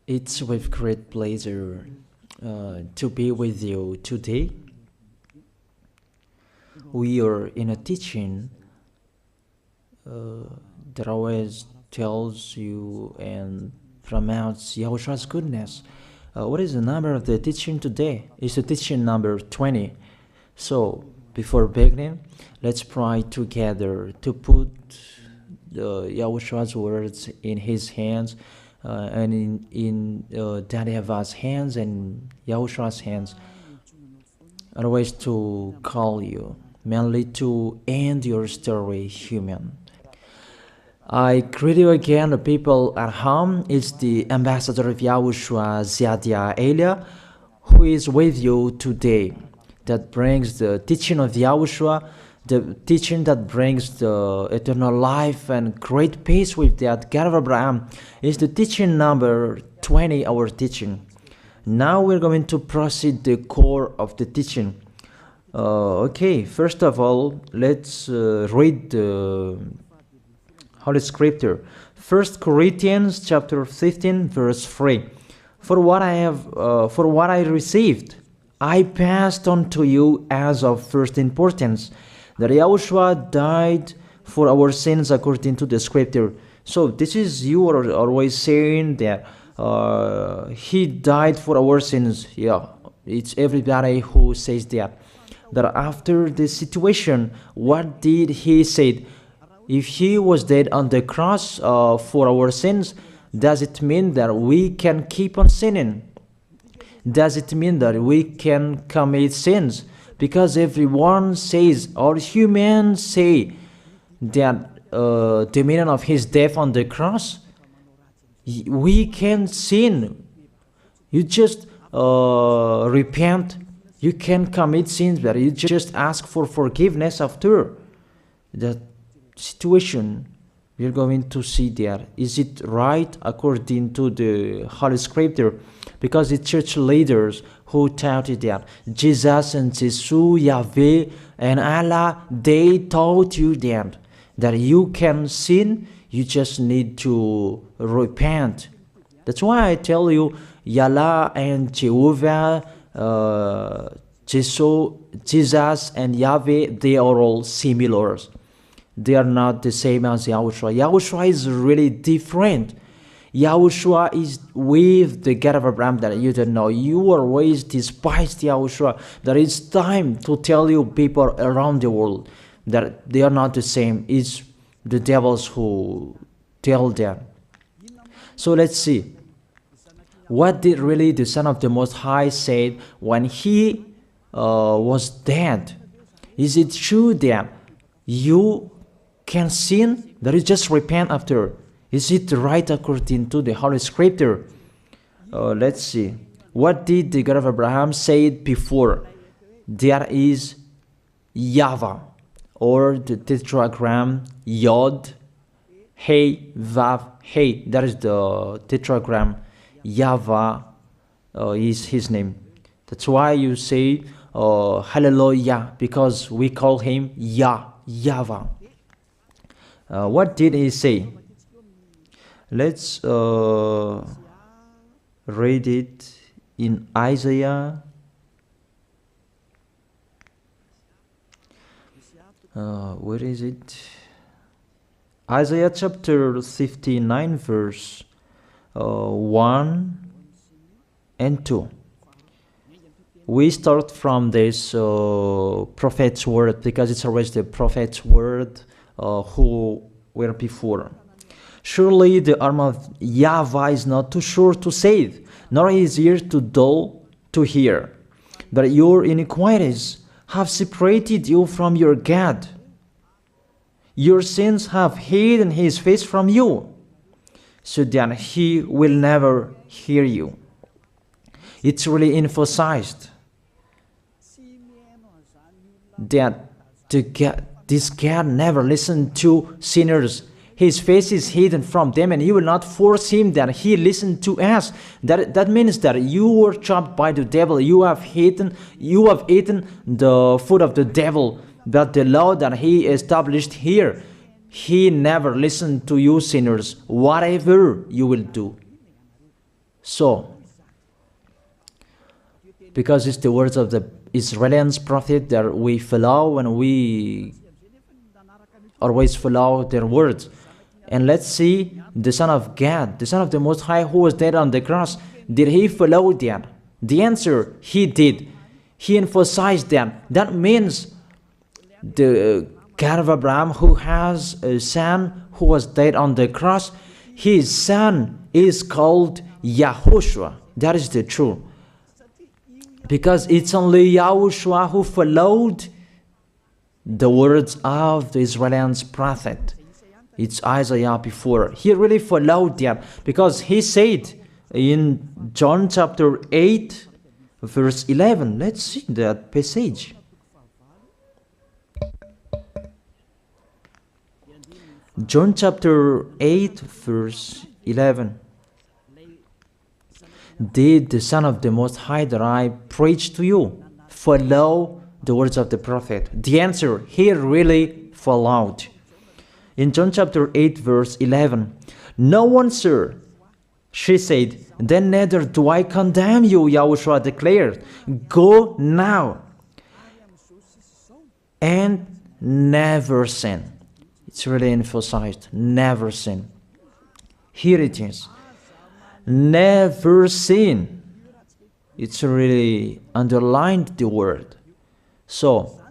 It's with great pleasure to be with you today. We are in a teaching that always tells you and promotes Yahoshua's goodness. What is the number of the teaching today? It's the teaching number 20. So, before beginning, let's pray together to put Yahoshua's words in his hands and in Daddy Yahvah's hands and Yahoshua's hands. Otherwise, to call you, mainly to end your story human. I greet you again, the people at home. It's the ambassador of Yahushua, Ziadia Elia, who is with you today. That brings the teaching of Yahushua, the teaching that brings the eternal life and great peace with that God of Abraham. Is the teaching number 20, our teaching. Now we're going to proceed the core of the teaching. Okay, first of all, let's read the Holy Scripture. 1 Corinthians chapter 15, verse 3. For what I received, I passed on to you as of first importance, that Yahushua died for our sins according to the Scripture. So this is, you are always saying that he died for our sins. Yeah, it's everybody who says that. That after the situation, what did he say? If he was dead on the cross for our sins, does it mean that we can keep on sinning? Does it mean that we can commit sins? Because everyone says, or humans say, that the meaning of his death on the cross, we can sin. You just repent. You can commit sins, but you just ask for forgiveness after that situation. We're going to see there. Is it right according to the Holy Scripture? Because the church leaders who taught it that Jesus and Jesus, Yahweh and Allah, they taught you that you can sin, you just need to repent. That's why I tell you, Yahlah and Jehovah, Jesus and Yahweh, they are all similar. They are not the same as Yahushua. Yahushua is really different. Yahushua is with the God of Abraham that you don't know. You always despised Yahushua. That it's time to tell you people around the world that they are not the same. It's the devils who tell them. So let's see. What did really the Son of the Most High say when he was dead? Is it true that you can sin? That is just repent after. Is it right according to the Holy Scripture? Let's see. What did the God of Abraham say before? There is YAHVAH, or the tetragram Yod, Hey, Vav, Hey. That is the tetragram. YAHVAH is his name. That's why you say Hallelujah, because we call him YAHVAH. What did he say? Let's read it in Isaiah. Where is it? Isaiah chapter 59, verse 1 and 2. We start from this prophet's word, because it's always the prophet's word who were before. Surely the arm of YAHVAH is not too short to save, nor his ear too dull to hear. But your iniquities have separated you from your God. Your sins have hidden his face from you, so that he will never hear you. It's really emphasized that this God never listened to sinners. His face is hidden from them, and you will not force him that he listen to us. That means that you were trapped by the devil. You have eaten the food of the devil. But the law that he established here, he never listened to you sinners, whatever you will do. So, because it's the words of the Israeli prophet that we follow, and we always follow their words. And let's see the Son of God, the Son of the Most High, who was dead on the cross. Did he follow that? The answer, he did. He emphasized that. That means the God of Abraham, who has a son who was dead on the cross, his son is called YAHOSHUAH. That is the truth. Because it's only YAHOSHUAH who followed the words of the Israeli prophet. It's Isaiah before. He really followed that, because he said in John chapter 8, verse 11. Let's see that passage. John chapter 8, verse 11. Did the Son of the Most High that I preach to you follow the words of the prophet? The answer, he really followed. In John chapter 8, verse 11, no one, sir, she said, then neither do I condemn you, YAHOSHUAH declared. Go now and never sin. It's really emphasized, never sin. Here it is. Never sin. It's really underlined the word. So,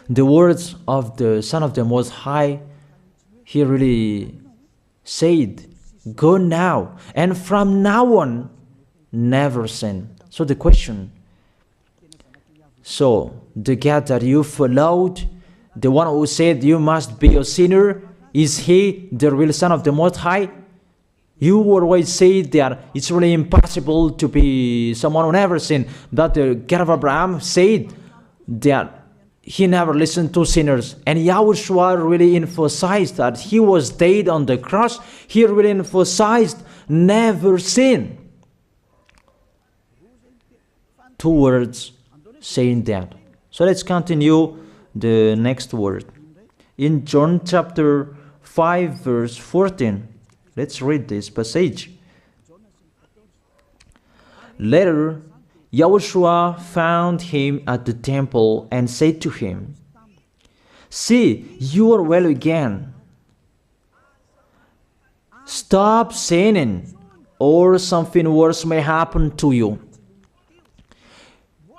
the words of the Son of the Most High, he really said, go now, and from now on, never sin. So the question, so the God that you followed, the one who said you must be a sinner, is he the real Son of the Most High? You always say that it's really impossible to be someone who never sinned. But the God of Abraham said that he never listened to sinners. And YAHOSHUAH really emphasized that he was dead on the cross. He really emphasized never sin. Two words saying that. So let's continue the next word. In John chapter 5, verse 14. Let's read this passage. Later, YAHOSHUAH found him at the temple and said to him, see, you are well again. Stop sinning, or something worse may happen to you.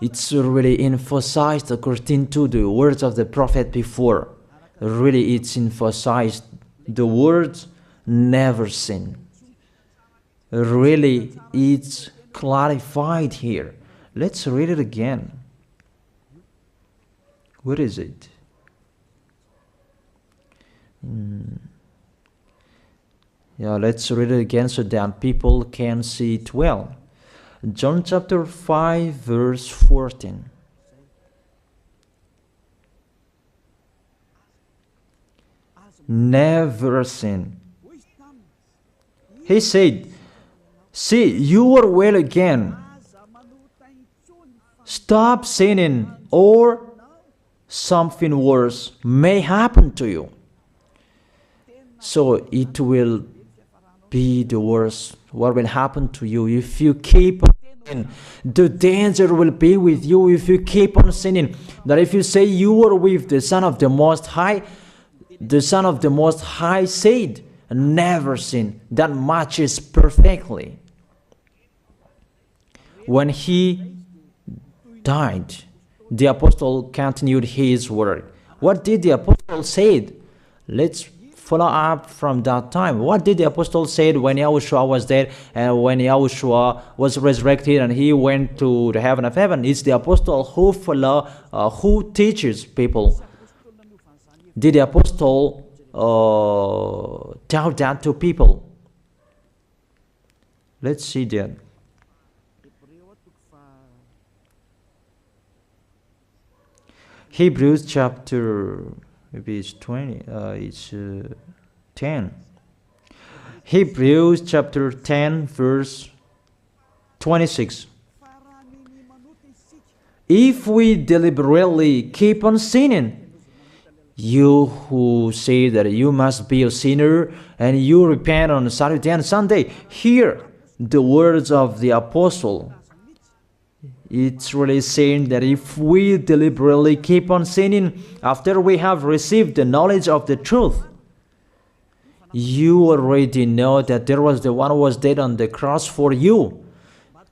It's really emphasized according to the words of the prophet before. Really, it's emphasized the words never sin. Really, it's clarified here. Let's read it again. Where is it? Yeah, let's read it again so that people can see it well. John chapter 5, verse 14. Never sin. He said, see, you are well again. Stop sinning, or something worse may happen to you. So it will be the worst. What will happen to you if you keep on sinning? The danger will be with you if you keep on sinning. That if you say you are with the Son of the Most High, the Son of the Most High said, never sin. That matches perfectly. When he died, the apostle continued his work. What did the apostle say? Let's follow up from that time. What did the apostle say when YAHOSHUAH was dead and when YAHOSHUAH was resurrected and he went to the heaven of heaven? It's the apostle who teaches people. Did the apostle tell that to people? Let's see that. Hebrews chapter, maybe it's 20, it's 10. Hebrews chapter 10, verse 26. If we deliberately keep on sinning, you who say that you must be a sinner and you repent on Saturday and Sunday, here the words of the apostle. It's really saying that if we deliberately keep on sinning after we have received the knowledge of the truth, you already know that there was the one who was dead on the cross for you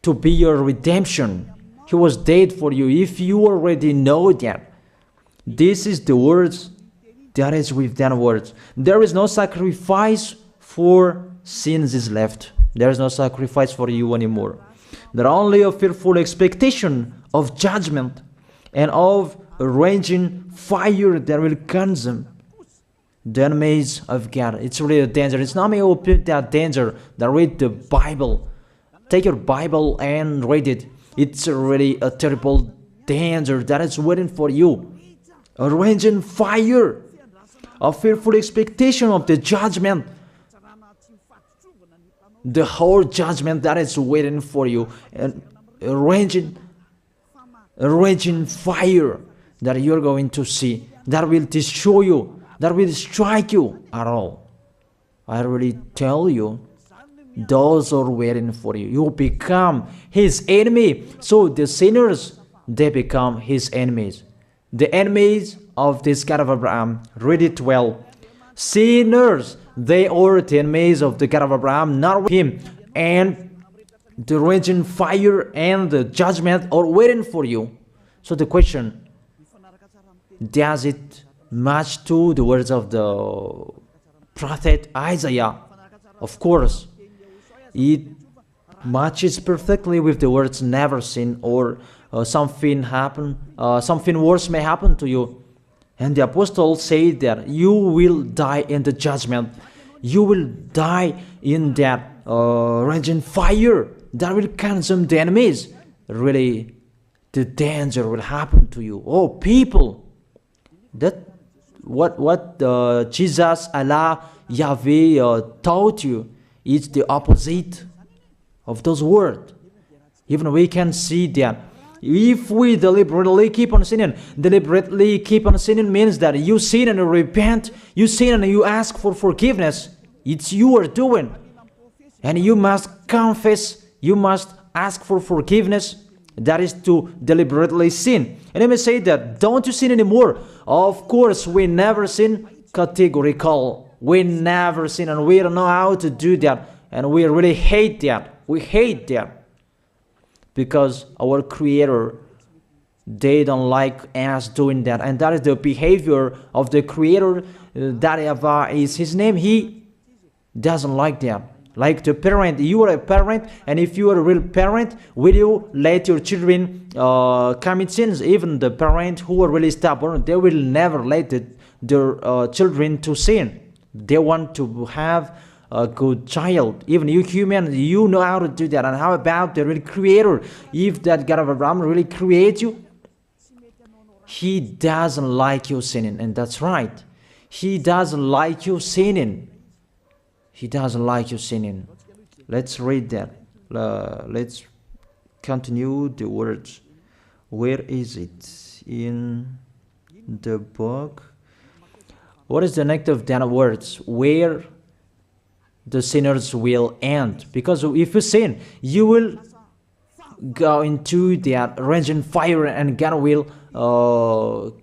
to be your redemption. He was dead for you. If you already know that, this is the words that is with that words. There is no sacrifice for sins is left. There is no sacrifice for you anymore. There are only a fearful expectation of judgment and of a raging fire that will consume the enemies of God. It's really a danger. It's not me who put that danger that read the Bible. Take your Bible and read it. It's really a terrible danger that is waiting for you. A raging fire, a fearful expectation of the judgment. The whole judgment that is waiting for you, and a raging fire that you're going to see, that will destroy you, that will strike you at all. I really tell you, those are waiting for you. You become his enemy. So the sinners, they become his enemies. The enemies of this God of Abraham. Read it well. Sinners, they are the enemies of the God of Abraham, not with him. And the raging fire and the judgment are waiting for you. So the question, does it match to the words of the prophet Isaiah? Of course. It matches perfectly with the words never sin, or something worse may happen to you. And the apostle said that you will die in the judgment. You will die in that raging fire that will consume the enemies. Really, the danger will happen to you. Oh, people, that what Jesus, Allah, Yahweh taught you is the opposite of those words. Even we can see that. If we deliberately keep on sinning means that you sin and you repent, you sin and you ask for forgiveness. It's you are doing. And you must confess, you must ask for forgiveness. That is to deliberately sin. And let me say that, don't you sin anymore. Of course, we never sin, categorical. We never sin, and we don't know how to do that. And we really hate that. We hate that. Because our Creator, they don't like us doing that. And that is the behavior of the Creator. That YAHVAH is his name. He doesn't like that. Like the parent, you are a parent, and if you are a real parent, will you let your children commit sins? Even the parent who are really stubborn, they will never let their children to sin. They want to have a good child. Even you human, you know how to do that. And how about the real Creator? If that God of Abraham really creates you, he doesn't like you sinning. And that's right. He doesn't like you sinning. He doesn't like you sinning. Let's read that. Let's continue the words. Where is it? In the book. What is the next of that words? Where the sinners will end. Because if you sin, you will go into that raging fire, and God will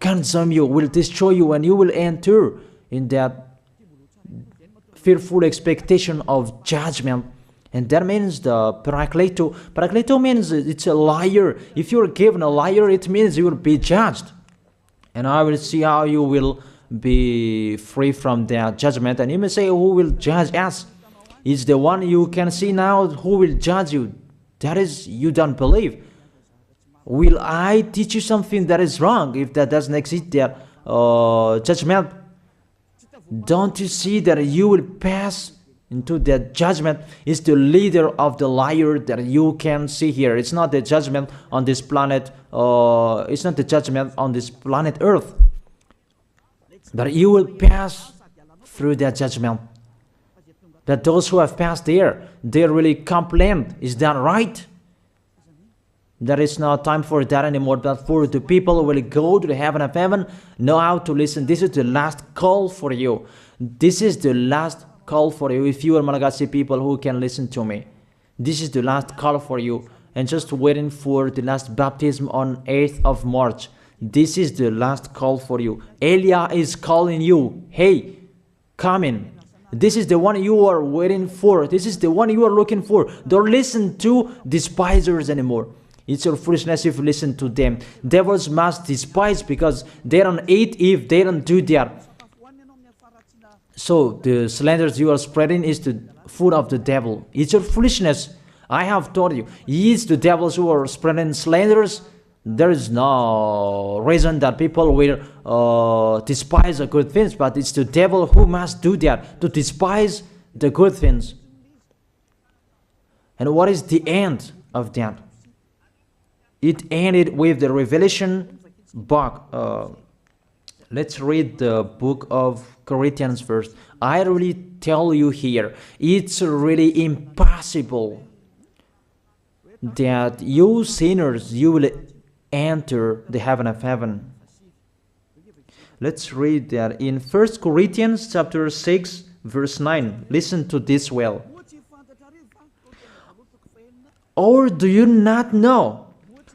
consume you, will destroy you, and you will enter in that fearful expectation of judgment. And that means the parakleto. Parakleto means it's a liar. If you're given a liar, it means you will be judged. And I will see how you will be free from that judgment. And you may say, who will judge us? It's the one you can see now who will judge you. That is, you don't believe. Will I teach you something that is wrong if that doesn't exist, that judgment? Don't you see that you will pass into that judgment? Is the leader of the liar that you can see here. It's not the judgment on this planet. It's not the judgment on this planet Earth. That you will pass through that judgment. That those who have passed there, they really complain. Is that right? There is no time for that anymore, but for the people who will go to the heaven of heaven, know how to listen. This is the last call for you. This is the last call for you. If you are Malagasy people who can listen to me, This is the last call for you. And just waiting for the last baptism on 8th of March. This is the last call for you. Elia is calling you. Hey, come in. This is the one you are waiting for. This is the one you are looking for. Don't listen to despisers anymore. It's your foolishness if you listen to them. Devils must despise because they don't eat if they don't do that. So the slanders you are spreading is the food of the devil. It's your foolishness. I have told you. It's the devils who are spreading slanders. There is no reason that people will despise the good things, but it's the devil who must do that, to despise the good things. And what is the end of that? It ended with the Revelation book. Let's read the book of Corinthians first. I really tell you here, it's really impossible that you sinners, you will enter the heaven of heaven. Let's read that in 1 Corinthians chapter 6 verse 9. Listen to this well. Or do you not know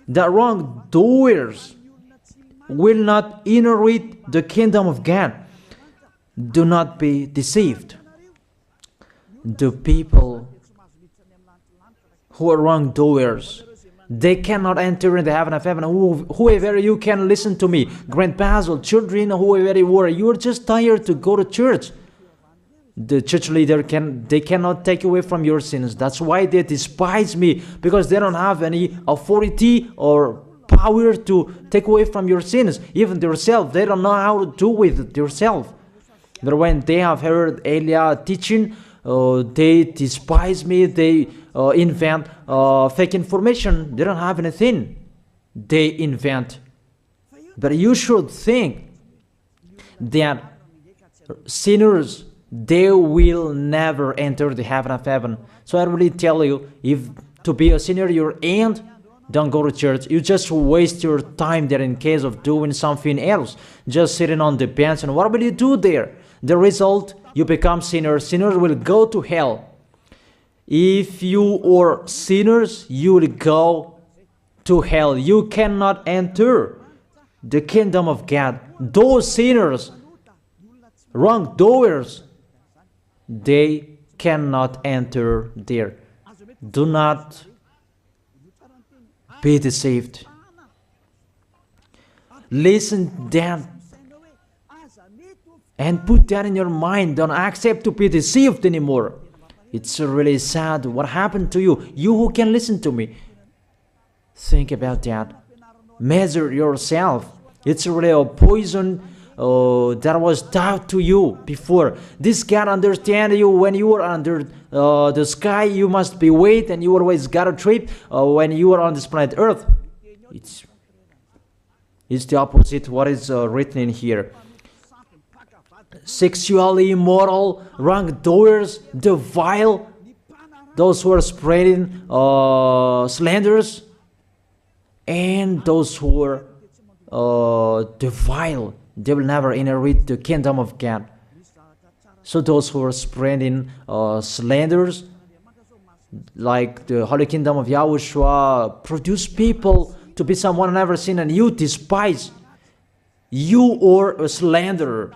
that wrongdoers will not inherit the kingdom of God? Do not be deceived. The people who are wrongdoers, they cannot enter in the heaven of heaven. Whoever you can listen to me, grandpas or children, whoever you are, you are just tired to go to church. The church leader they cannot take away from your sins. That's why they despise me, because they don't have any authority or power to take away from your sins. Even themselves, they don't know how to do with it themselves. But when they have heard Elia teaching, they despise me. They invent fake information. They don't have anything. They invent. But you should think that sinners, they will never enter the heaven of heaven. So I really tell you, if to be a sinner you're in, don't go to church. You just waste your time there in case of doing something else. Just sitting on the bench, and what will you do there? The result, you become sinners. Sinners will go to hell. If you are sinners, you will go to hell. You cannot enter the kingdom of God. Those sinners, wrongdoers, they cannot enter there. Do not be deceived. Listen then and put that in your mind. Don't accept to be deceived anymore. It's really sad what happened to you. You who can listen to me, think about that. Measure yourself. It's really a poison that was taught to you before. This God understand you when you are under the sky. You must be wait, and you always got a trip when you are on this planet Earth. It's the opposite what is written in here. Sexually immoral, wrongdoers, the vile, those who are spreading slanders, and those who are the vile, they will never inherit the kingdom of God. So those who are spreading slanders, like the Holy Kingdom of YAHOSHUAH, produce people to be someone never seen, and you despise. You are a slanderer.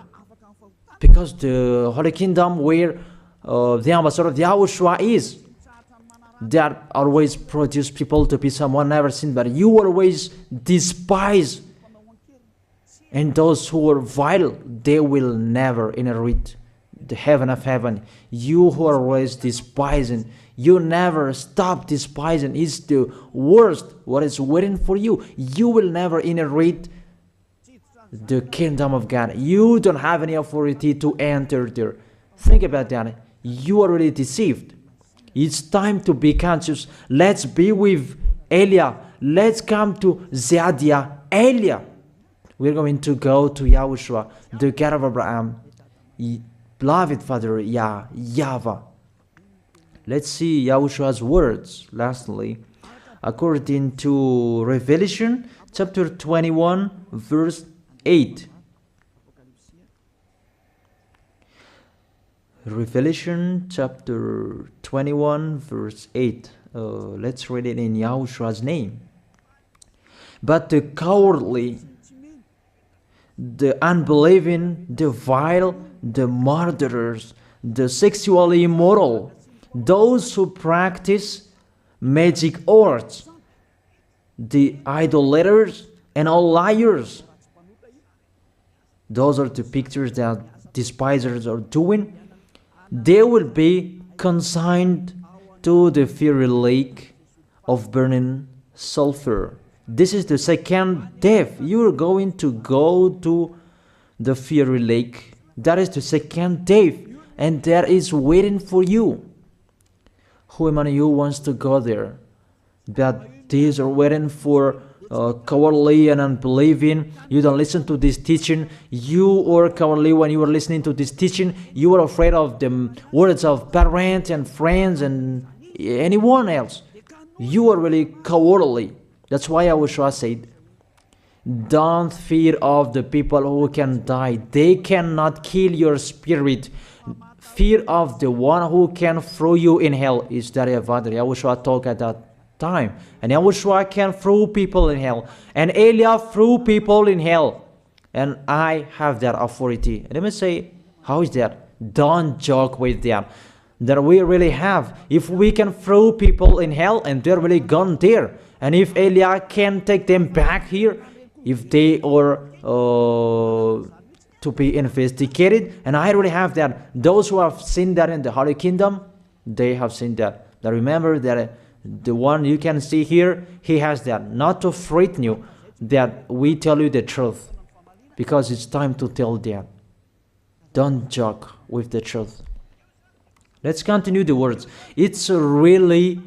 Because the Holy Kingdom where the ambassador of YAHOSHUAH is, that always produce people to be someone never seen, but you always despise. And those who are vile, they will never inherit the heaven of heaven. You who are always despising, you never stop despising. It's the worst what is waiting for you. You will never inherit the kingdom of God. You don't have any authority to enter there. Think about that. You are already deceived. It's time to be conscious. Let's be with Elia. Let's come to Zadiah. Elia. We're going to go to YAHOSHUAH, the God of Abraham, beloved Father YAHVAH. Let's see YAHOSHUAH's words. Lastly, according to Revelation chapter 21 verse 8. Revelation chapter 21 verse 8. Let's read it in Yahoshua's name. But the cowardly, the unbelieving, the vile, the murderers, the sexually immoral, those who practice magic arts, the idolaters, and all liars. Those are the pictures that despisers are doing. They will be consigned to the fiery lake of burning sulfur. This is the second death. You are going to go to the fiery lake. That is the second death, and that is waiting for you. Who among you wants to go there? That these are waiting for cowardly and unbelieving. You don't listen to this teaching. You are cowardly when you are listening to this teaching. You are afraid of the words of parents and friends and anyone else. You are really cowardly. That's why YAHOSHUAH said, don't fear of the people who can die. They cannot kill your spirit. Fear of the one who can throw you in hell. Is that YAHOSHUAH talked at that time. And YAHOSHUAH can throw people in hell. And Elia threw people in hell. And I have that authority. Let me say, how is that? Don't joke with them. That we really have. If we can throw people in hell and they're really gone there. And if Elia can take them back here, if they are to be investigated, and I really have that. Those who have seen that in the Holy Kingdom, they have seen that. Now remember that the one you can see here, he has that. Not to frighten you, that we tell you the truth, because it's time to tell them. Don't joke with the truth. Let's continue the words. It's really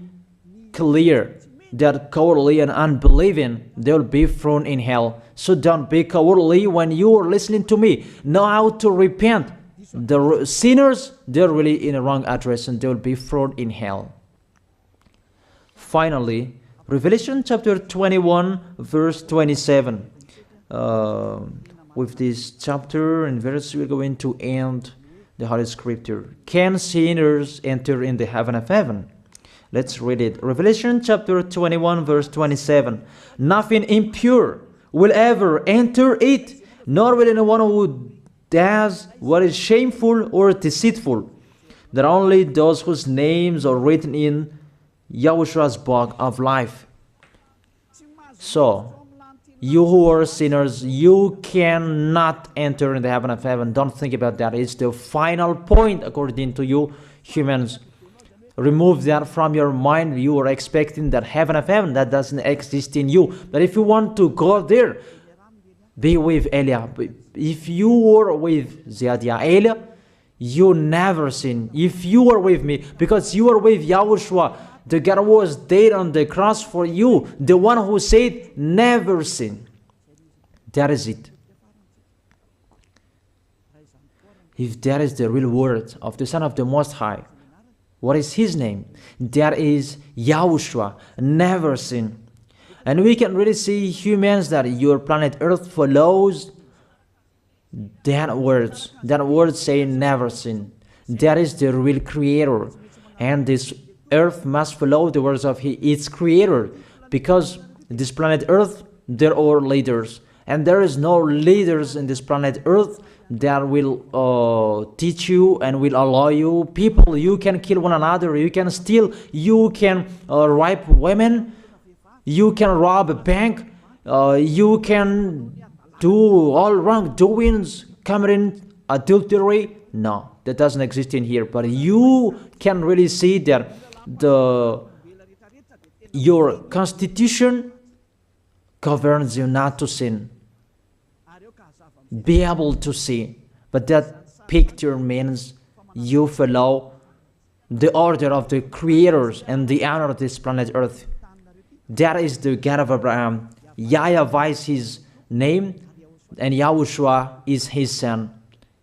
clear that cowardly and unbelieving, they will be thrown in hell. So don't be cowardly when you are listening to me. Know how to repent. The sinners, they're really in a wrong address and they will be thrown in hell. Finally, Revelation chapter 21, verse 27. With this chapter and verse, we're going to end the Holy Scripture. Can sinners enter in the heaven of heaven? Let's read it. Revelation chapter 21, verse 27. Nothing impure will ever enter it, nor will anyone who does what is shameful or deceitful. That only those whose names are written in YAHOSHUAH's book of life. So, you who are sinners, you cannot enter in the heaven of heaven. Don't think about that. It's the final point according to you humans. Remove that from your mind. You are expecting that heaven of heaven that doesn't exist in you. But if you want to go there, be with Elia. If you were with Elia, you never sin. If you are with me, because you are with YAHOSHUAH, the God was dead on the cross for you, the one who said never sin. That is it. If that is the real word of the Son of the Most High, what is his name? That is YAHOSHUAH, never sin. And we can really see humans that your planet Earth follows that words. That word say never sin. That is the real creator. And this Earth must follow the words of its creator. Because this planet Earth, there are leaders. And there is no leaders in this planet Earth that will teach you and will allow you. People, you can kill one another, you can steal, you can rape women, you can rob a bank, you can do all wrongdoings, committing adultery. No, that doesn't exist in here. But you can really see that your constitution governs you not to sin. Be able to see. But that picture means you follow the order of the creators and the honor of this planet Earth. That is the God of Abraham. YAHVAH is his name, and YAHOSHUAH is his son.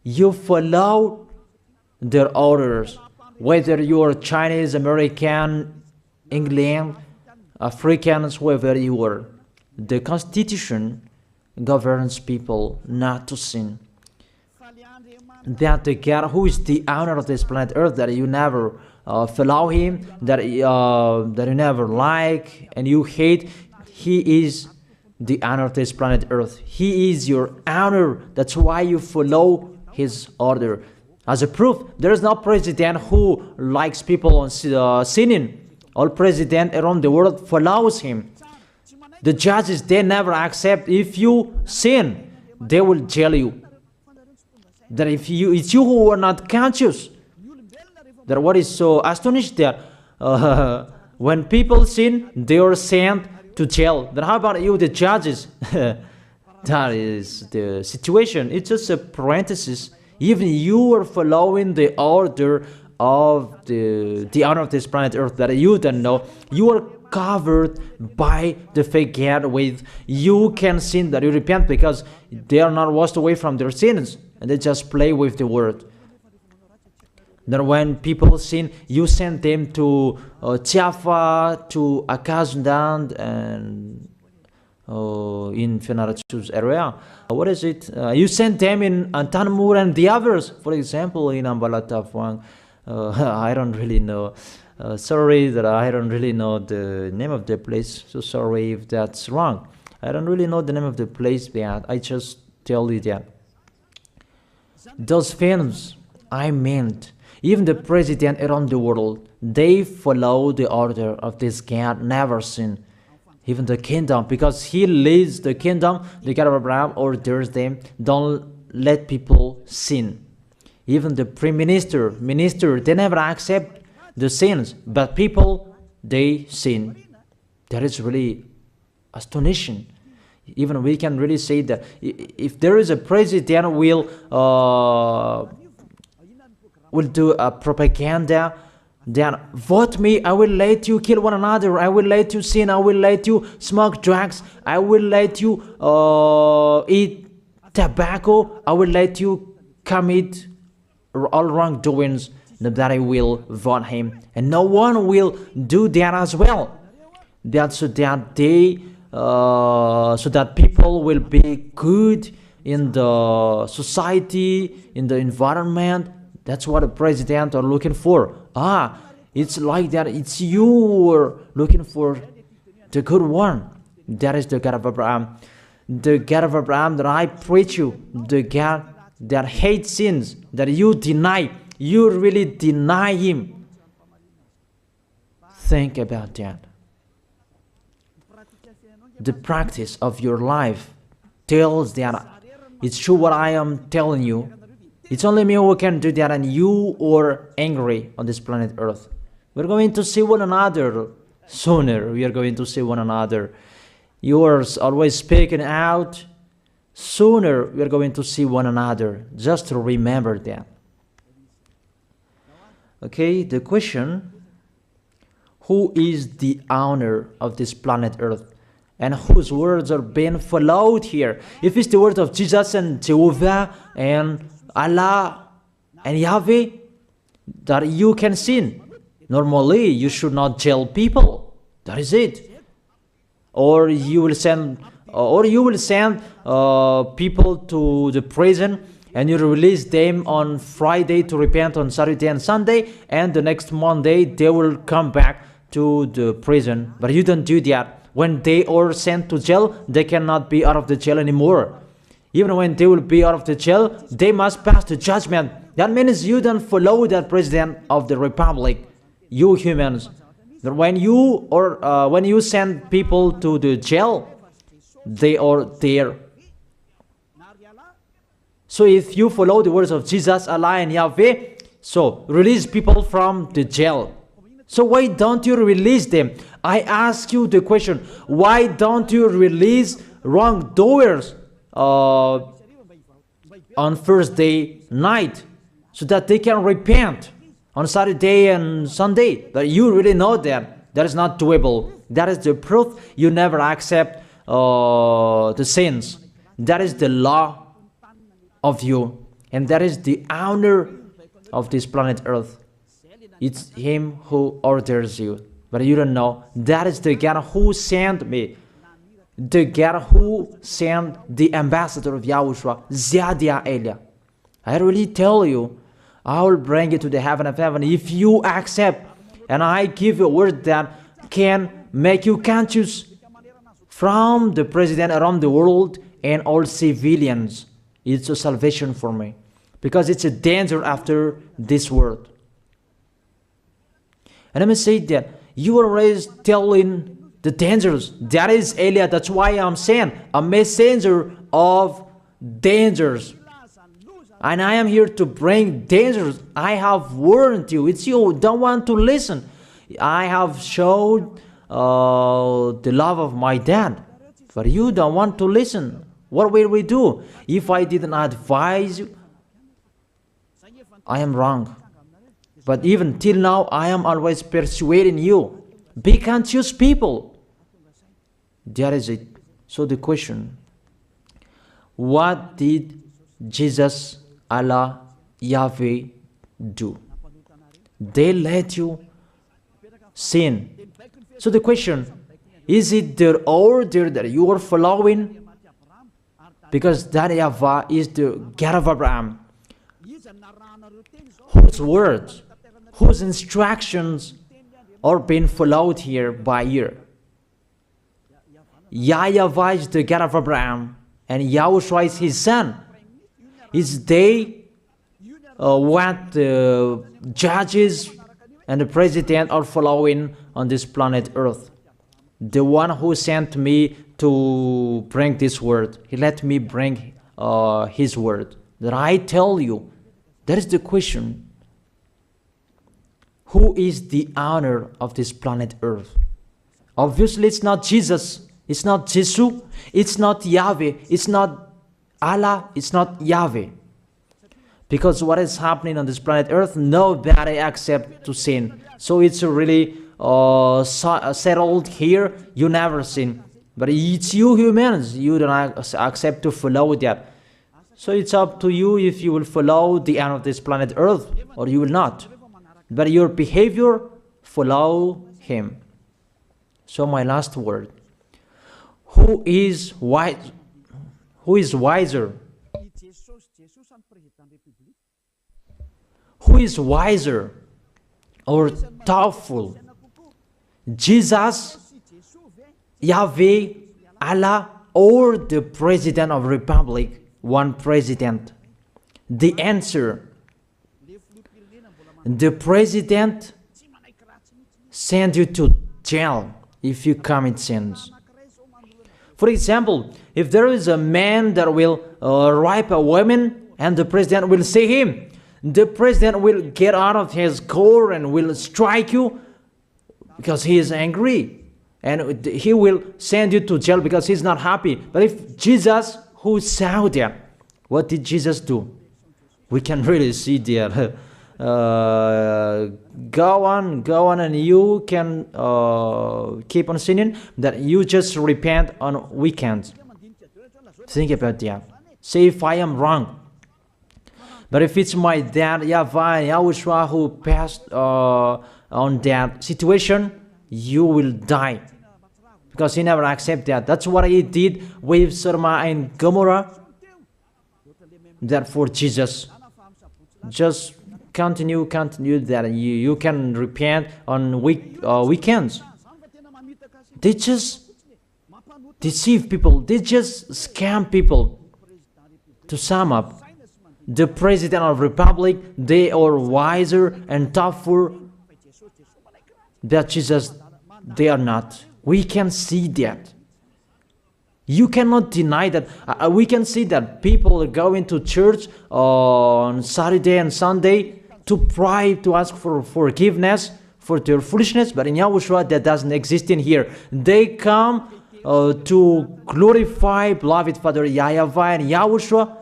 You follow their orders, whether you are Chinese, American, England, Africans, whoever you are. The Constitution governs people not to sin. that the God who is the owner of this planet Earth, that you never follow him, that you never like and you hate, he is the owner of this planet Earth. He is your owner. That's why you follow his order. As a proof, there is no president who likes people sinning. All president around the world follows him. The judges, they never accept if you sin, they will jail you. That if it's you who are not conscious. That what is so astonished that when people sin, they are sent to jail. Then how about you, the judges? That is the situation. It's just a parenthesis. Even you are following the order of the owner of this planet Earth that you don't know. You are covered by the fake God with you can sin, that you repent, because they are not washed away from their sins and they just play with the word. Then when people sin, you send them to Java, to Akazundan, and in Fenarachu's area. What is it? You send them in Antanmur and the others. For example, in Ambalatafwang. I don't really know. Sorry that I don't really know the name of the place. So sorry if that's wrong. I don't really know the name of the place, but I just tell you that. Those films, I meant, even the president around the world, they follow the order of this God, never sin. Even the kingdom, because he leads the kingdom, the God of Abraham orders them, don't let people sin. Even the prime minister, they never accept the sins, but people, they sin. That is really astonishing. Even we can really say that if there is a president will do a propaganda, then vote me, I will let you kill one another, I will let you sin, I will let you smoke drugs, I will let you eat tobacco, I will let you commit all wrongdoings, that I will vote him. And no one will do that as well. That's so that so that people will be good in the society, in the environment. That's what the president are looking for. It's like that. It's you who are looking for the good one. That is the God of Abraham. The God of Abraham that I preach you. The God that hates sins, that you deny. You really deny him. Think about that. The practice of your life tells that it's true what I am telling you. It's only me who can do that, and you are angry on this planet Earth. We're going to see one another sooner. We are going to see one another. You are always speaking out. Sooner we are going to see one another. Just to remember that. Okay, the question: who is the owner of this planet Earth? And whose words are being followed here? If it's the word of Jesus and Jehovah and Allah and Yahweh, that you can sin. Normally, you should not jail people. That is it. Or you will send, people to the prison, and you release them on Friday to repent on Saturday and Sunday, and the next Monday they will come back to the prison. But you don't do that. When they are sent to jail, they cannot be out of the jail anymore. Even when they will be out of the jail, they must pass the judgment. That means you don't follow that president of the republic, you humans. When you send people to the jail, they are there. So if you follow the words of Jesus, Allah and Yahweh, so release people from the jail. So why don't you release them? I ask you the question, why don't you release wrongdoers on Thursday night so that they can repent on Saturday and Sunday? But you really know that is not doable. That is the proof you never accept the sins. That is the law of you, and that is the owner of this planet Earth. It's him who orders you, but you don't know. That is the God who sent me, the God who sent the ambassador of Yahushua, Zadia Elia. I really tell you, I will bring you to the heaven of heaven if you accept. And I give you a word that can make you conscious from the president around the world and all civilians. It's a salvation for me. Because it's a danger after this world. And let me say that you are always telling the dangers. That is Elia. That's why I'm saying a messenger of dangers. And I am here to bring dangers. I have warned you. It's you don't want to listen. I have showed the love of my dad. But you don't want to listen. What will we do? If I didn't advise you, I am wrong. But even till now, I am always persuading you. Be conscious people. That is it. So the question, what did Jesus, Allah, Yahweh do? They let you sin. So the question, is it their order that you are following? Because that YAHVAH is the God of Abraham, whose words, whose instructions are being followed here by year. YAHVAH is the God of Abraham, and YAHOSHUAH is his son. Is they what the judges and the president are following on this planet Earth. The one who sent me to bring this word, he let me bring his word. That I tell you, that is the question. Who is the owner of this planet Earth? Obviously, it's not Jesus. It's not Jesus. It's not Yahweh. It's not Allah. It's not Yahweh. Because what is happening on this planet Earth, nobody accepts to sin. So it's really settled here. You never sin. But it's you humans. You don't accept to follow that. So it's up to you if you will follow the end of this planet Earth or you will not. But your behavior, follow him. So my last word. Who is wise? Who is wiser? Who is wiser or thoughtful? Jesus, Yahweh, Allah, or the President of Republic? One president. The answer. The president send you to jail if you commit sins. For example, if there is a man that will rape a woman and the president will see him, the president will get out of his car and will strike you because he is angry. And he will send you to jail because he's not happy. But if Jesus, who saw that, what did Jesus do? We can really see that. Go on, and you can keep on sinning, that you just repent on weekends. Think about that. Say if I am wrong. But if it's my dad, YAHVAH, YAHOSHUAH, who passed on that situation, you will die. Because he never accepted that. That's what he did with Sodom and Gomorrah. Therefore, Jesus, just continue that you can repent on weekends. They just deceive people. They just scam people. To sum up, the president of republic, they are wiser and tougher than Jesus. They are not. We can see that. You cannot deny that. We can see that people are going to church on Saturday and Sunday to pray, to ask for forgiveness for their foolishness. But in YAHOSHUAH, that doesn't exist in here. They come to glorify beloved Father YAHVAH and YAHOSHUAH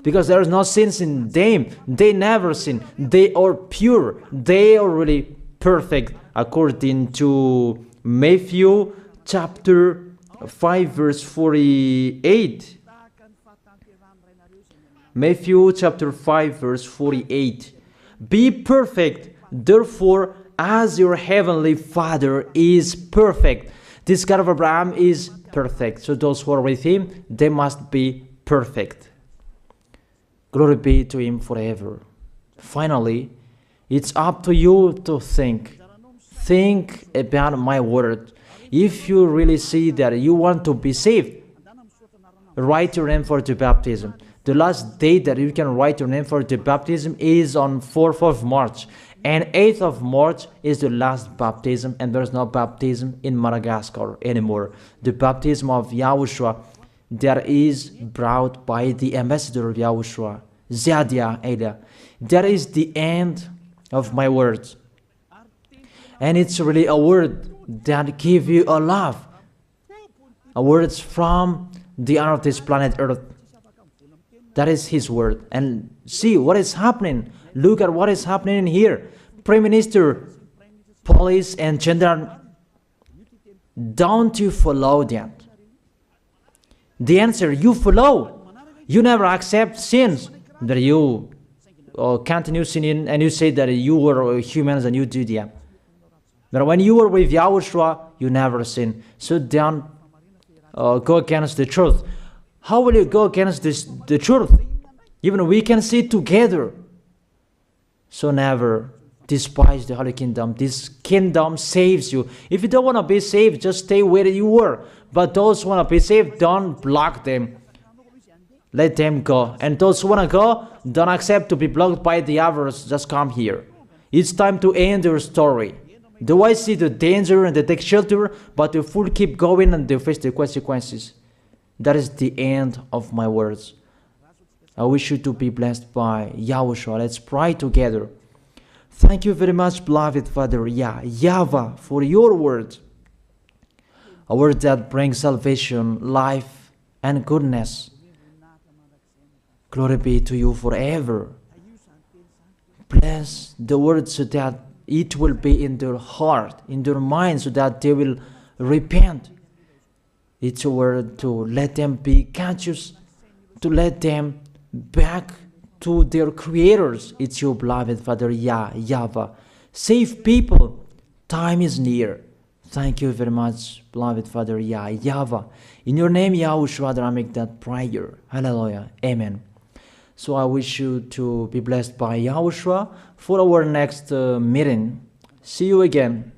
because there is no sins in them. They never sin. They are pure. They are really perfect according to Matthew chapter 5 verse 48. Matthew chapter 5 verse 48. Be perfect, therefore, as your heavenly Father is perfect. This God of Abraham is perfect. So those who are with him, they must be perfect. Glory be to Him forever. Finally, it's up to you to think. Think about my word. If you really see that you want to be saved, write your name for the baptism. The last date that you can write your name for the baptism is on 4th of March. And 8th of March is the last baptism, and there's no baptism in Madagascar anymore. The baptism of Yahushua that is brought by the ambassador of Yahushua, Zadia Ada. That is the end of my words. And it's really a word that gives you a love. A word from the honor of this planet Earth. That is His word. And see what is happening. Look at what is happening here. Prime Minister, police, and gendarme. Don't you follow that? The answer, you follow. You never accept sins. That you continue sinning and you say that you were humans and you do that. But when you were with Yahushua, you never sin. So don't go against the truth. How will you go against the truth? Even we can see together. So never despise the Holy Kingdom. This kingdom saves you. If you don't want to be saved, just stay where you were. But those who want to be saved, don't block them. Let them go. And those who want to go, don't accept to be blocked by the others. Just come here. It's time to end your story. Do I see the danger and they take shelter, but the fool keep going and they face the consequences? That is the end of my words. I wish you to be blessed by Yahushua. Let's pray together. Thank you very much, beloved Father YAHVAH, for your word. A word that brings salvation, life, and goodness. Glory be to you forever. Bless the word so that it will be in their heart, in their mind, so that they will repent. It's a word to let them be conscious, to let them back to their creators. It's your beloved Father YAHVAH. Save people. Time is near. Thank you very much, beloved Father YAHVAH. In your name, Yahushua, that I make that prayer. Hallelujah. Amen. So I wish you to be blessed by Yahushua for our next meeting. See you again.